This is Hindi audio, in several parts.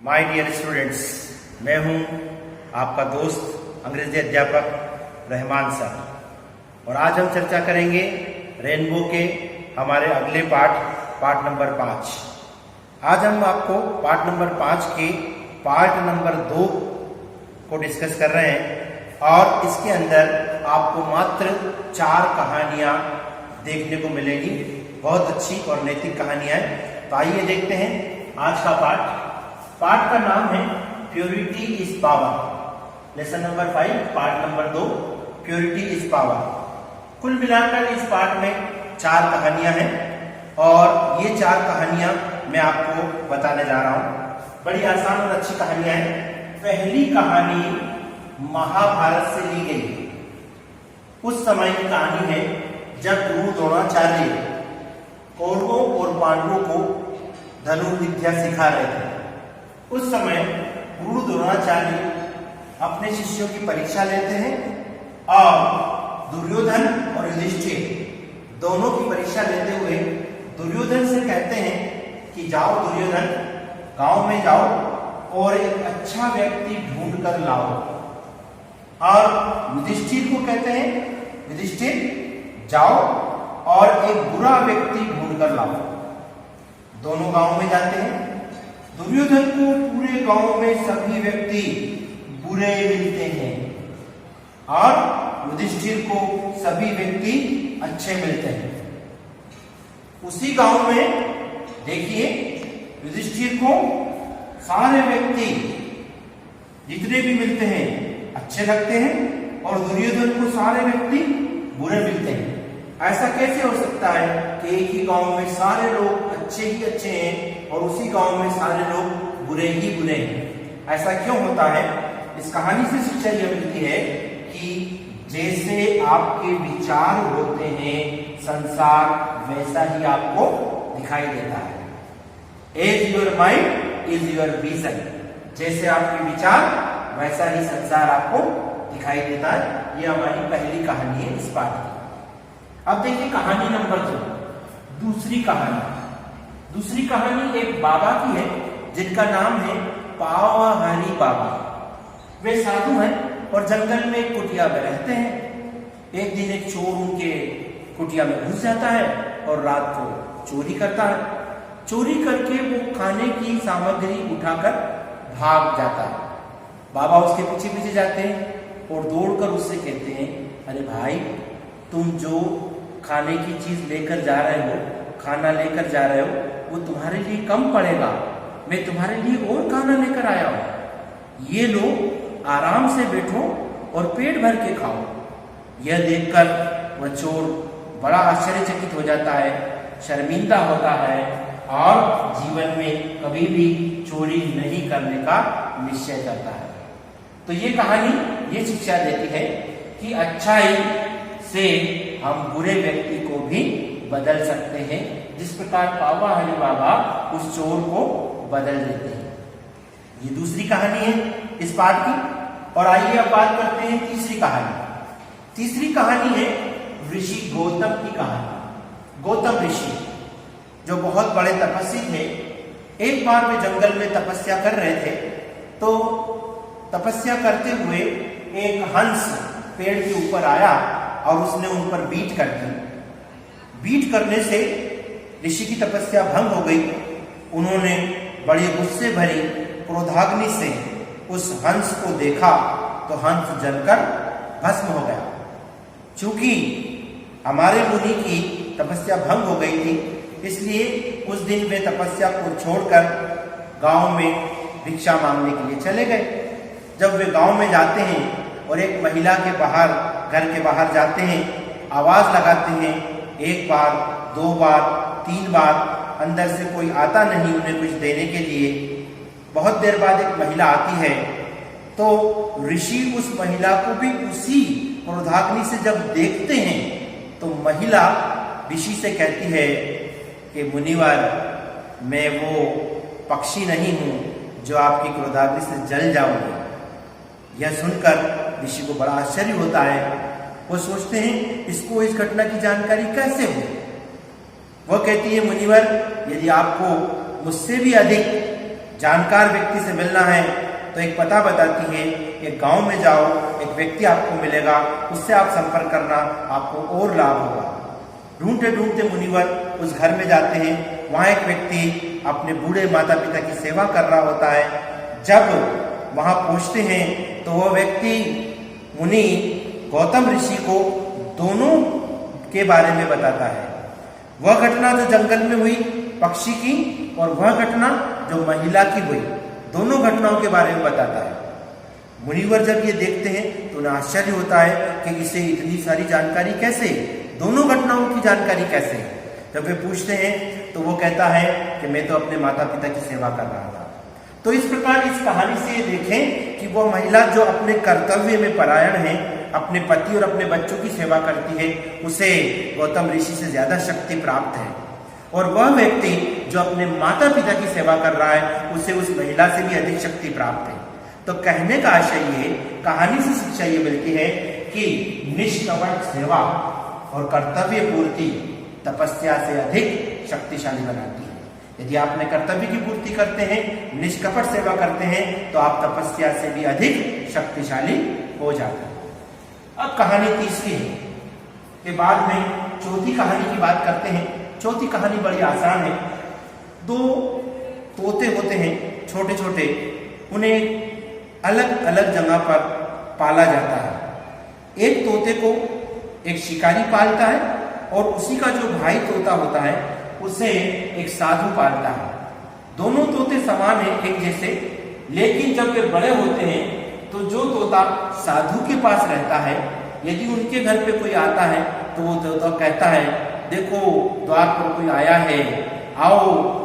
माय डियर स्टूडेंट्स, मैं हूं आपका दोस्त अंग्रेजी अध्यापक रहमान सर और आज हम चर्चा करेंगे रेनबो के हमारे अगले पार्ट नंबर 5। आज हम आपको पार्ट नंबर 5 के पार्ट नंबर 2 को डिस्कस कर रहे हैं और इसके अंदर आपको मात्र 4 कहानियां देखने को मिलेंगी। बहुत अच्छी और नैतिक कहानियां हैं। तो आइए देखते हैं आज का पार्ट का नाम है purity is power. Lesson number 5 part number 2 purity is power. कुल मिलाकर इस पार्ट में 4 कहानियां हैं और ये 4 कहानियां मैं आपको बताने जा रहा हूं। बड़ी आसान और अच्छी कहानियां हैं। पहली कहानी महाभारत से ली गई। उस समय की कहानी है जब गुरु द्रोणाचार्य कौरवों और पांडवों को धनुर्विद्या सिखा रहे थे। उस समय गुरु द्रोणाचार्य अपने शिष्यों की परीक्षा लेते हैं और दुर्योधन और युधिष्ठिर दोनों की परीक्षा लेते हुए दुर्योधन से कहते हैं कि जाओ दुर्योधन, गांव में जाओ और एक अच्छा व्यक्ति ढूंढ कर लाओ। और युधिष्ठिर को कहते हैं युधिष्ठिर जाओ और एक बुरा व्यक्ति ढूंढ कर लाओ। दोनों गांव में जाते हैं। दुर्योधन को पूरे गांव में सभी व्यक्ति बुरे मिलते हैं और युधिष्ठिर को सभी व्यक्ति अच्छे मिलते हैं। उसी गांव में देखिए युधिष्ठिर को सारे व्यक्ति जितने भी मिलते हैं अच्छे लगते हैं और दुर्योधन को सारे व्यक्ति बुरे मिलते हैं। ऐसा कैसे हो सकता है कि एक ही गांव में सारे लोग अच्छे ही अच्छे हैं और उसी गांव में सारे लोग बुरे ही बुरे हैं? ऐसा क्यों होता है? इस कहानी से शिक्षा यह मिलती है कि जैसे आपके विचार होते हैं संसार वैसा ही आपको दिखाई देता है। As your mind is your vision. जैसे आपके विचार वैसा ही संसार आपको दिखाई देता है। यह हमारी पहली कहानी है इस पाठ की। अब देखिए कहानी नंबर 2, दूसरी कहानी एक बाबा की है जिनका नाम है पावाहारी बाबा। वे साधु हैं और जंगल में एक कुटिया में रहते हैं। एक दिन एक चोर उनके कुटिया में घुस जाता है और रात को चोरी करता है। चोरी करके वो खाने की सामग्री उठाकर भाग जाता है। बाबा उसके पीछे पीछे जाते हैं और दौड़कर उससे कहते हैं, अरे भाई, तुम जो खाने की चीज लेकर जा रहे हो, खाना लेकर जा रहे हो, वो तुम्हारे लिए कम पड़ेगा। मैं तुम्हारे लिए और खाना लेकर आया हूं। ये लो, आराम से बैठो और पेट भर के खाओ। यह देखकर वह चोर बड़ा आश्चर्यचकित हो जाता है, शर्मिंदा होता है और जीवन में कभी भी चोरी नहीं करने का निश्चय करता है। तो ये कहानी ये शिक्षा देती है कि अच्छाई से हम बुरे व्यक्ति को भी बदल सकते हैं, जिस प्रकार पावाहारी बाबा उस चोर को बदल देते हैं। ये दूसरी कहानी है इस पाठ की। और आइए अब बात करते हैं तीसरी कहानी। तीसरी कहानी है ऋषि गौतम की कहानी। गौतम ऋषि जो बहुत बड़े तपस्वी थे, एक बार वे जंगल में तपस्या कर रहे थे तो तपस्या करते हुए एक हंस पेड़ के ऊपर आया और उसने उन पर बीट कर दी। बीट करने से ऋषि की तपस्या भंग हो गई। उन्होंने बड़े गुस्से भरी क्रोधाग्नि से उस हंस को देखा तो हंस जलकर भस्म हो गया। चूंकि हमारे मुनि की तपस्या भंग हो गई थी, इसलिए उस दिन वे तपस्या को छोड़कर गांव में भिक्षा मांगने के लिए चले गए। जब वे गांव में जाते हैं और एक महिला के बाहर, घर के बाहर जाते हैं, आवाज लगाते हैं, 1 बार 2 बार 3 बार, अंदर से कोई आता नहीं उन्हें कुछ देने के लिए। बहुत देर बाद एक महिला आती है तो ऋषि उस महिला को भी उसी क्रोधाग्नि से जब देखते हैं तो महिला ऋषि से कहती है कि मुनिवर, मैं वो पक्षी नहीं हूं जो आपकी क्रोधाग्नि से जल जाऊंगी। यह सुनकर ऋषि को बड़ा आश्चर्य होता है। वो सोचते हैं इसको इस घटना की जानकारी कैसे हुई। वह कहती है, मुनिवर, यदि आपको मुझसे भी अधिक जानकार व्यक्ति से मिलना है तो एक पता बताती है, एक गांव में जाओ, एक व्यक्ति आपको मिलेगा, उससे आप संपर्क करना, आपको और लाभ होगा। ढूंढते ढूंढते मुनिवर उस घर में जाते हैं। वहां एक व्यक्ति अपने बूढ़े माता पिता की सेवा कर रहा होता है। जब वहां पहुंचते हैं तो वह व्यक्ति मुनि गौतम ऋषि को दोनों के बारे में बताता है। वह घटना जो जंगल में हुई पक्षी की और वह घटना जो महिला की हुई, दोनों घटनाओं के बारे में बताता है। मुनिवर जब ये देखते हैं तो उन्हें आश्चर्य होता है कि इसे इतनी सारी जानकारी कैसे, दोनों घटनाओं की जानकारी कैसे। जब वे पूछते हैं तो वो कहता है कि मैं तो अपने माता पिता की सेवा कर रहा था। तो इस प्रकार इस कहानी से ये देखें कि वो महिला जो अपने कर्तव्य में परायण है, अपने पति और अपने बच्चों की सेवा करती है, उसे गौतम ऋषि से ज्यादा शक्ति प्राप्त है। और वह व्यक्ति जो अपने माता पिता की सेवा कर रहा है, उसे उस महिला से भी अधिक शक्ति प्राप्त है। तो कहने का आशय ये, कहानी से शिक्षा ये मिलती है कि निष्कपट सेवा और कर्तव्य पूर्ति तपस्या से अधिक शक्तिशाली बनाती है। यदि आप अपने कर्तव्य की पूर्ति करते हैं, निष्कपट सेवा करते हैं, तो आप तपस्या से भी अधिक शक्तिशाली हो जाते हैं। अब कहानी तीसरी है के बाद में चौथी कहानी की बात करते हैं। चौथी कहानी बड़ी आसान है। दो तोते होते हैं छोटे छोटे, उन्हें अलग अलग जगह पर पाला जाता है। एक तोते को एक शिकारी पालता है और उसी का जो भाई तोता होता है उसे एक साधु पालता है। दोनों तोते समान हैं, एक जैसे, लेकिन जब वे बड़े होते हैं तो जो तोता साधु के पास रहता है, यदि उनके घर पे कोई आता है तो वो तोता कहता है, देखो द्वार पर कोई आया है, आओ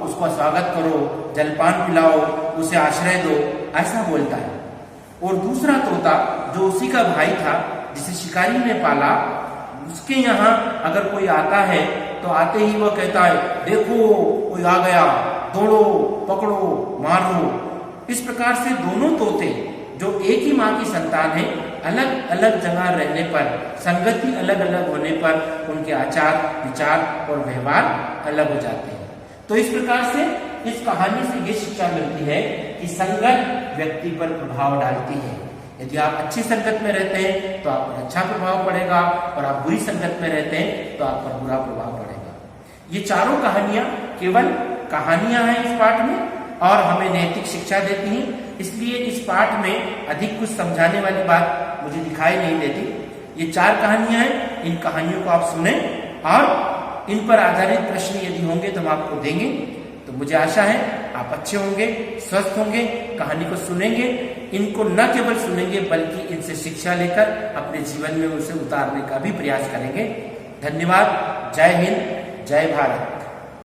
उसका स्वागत करो, जलपान पिलाओ, उसे आश्रय दो, ऐसा बोलता है। और दूसरा तोता जो उसी का भाई था, जिसे शिकारी ने पाला, उसके यहाँ अगर कोई आता है तो आते ही वह कहता है, देखो कोई आ गया, दौड़ो, पकड़ो, मारो। इस प्रकार से दोनों तोते जो एक ही माँ की संतान है, अलग अलग जगह रहने पर, संगति अलग अलग होने पर उनके आचार विचार और व्यवहार अलग हो जाते हैं। तो इस प्रकार से इस कहानी से ये शिक्षा मिलती है कि संगत व्यक्ति पर प्रभाव डालती है। यदि आप अच्छी संगत में रहते हैं तो आप पर अच्छा प्रभाव पड़ेगा, और आप बुरी संगत में रहते हैं तो आप पर बुरा प्रभाव पड़ेगा। ये चारों कहानियां केवल कहानियां हैं इस पाठ में, और हमें नैतिक शिक्षा देती हैं। इसलिए इस पाठ में अधिक कुछ समझाने वाली बात मुझे दिखाई नहीं देती। ये 4 कहानियां हैं, इन कहानियों को आप सुने और इन पर आधारित प्रश्न यदि होंगे तो हम आपको देंगे। तो मुझे आशा है आप अच्छे होंगे, स्वस्थ होंगे, कहानी को सुनेंगे, इनको न केवल सुनेंगे बल्कि इनसे शिक्षा लेकर अपने जीवन में उसे उतारने का भी प्रयास करेंगे। धन्यवाद। जय हिंद, जय भारत।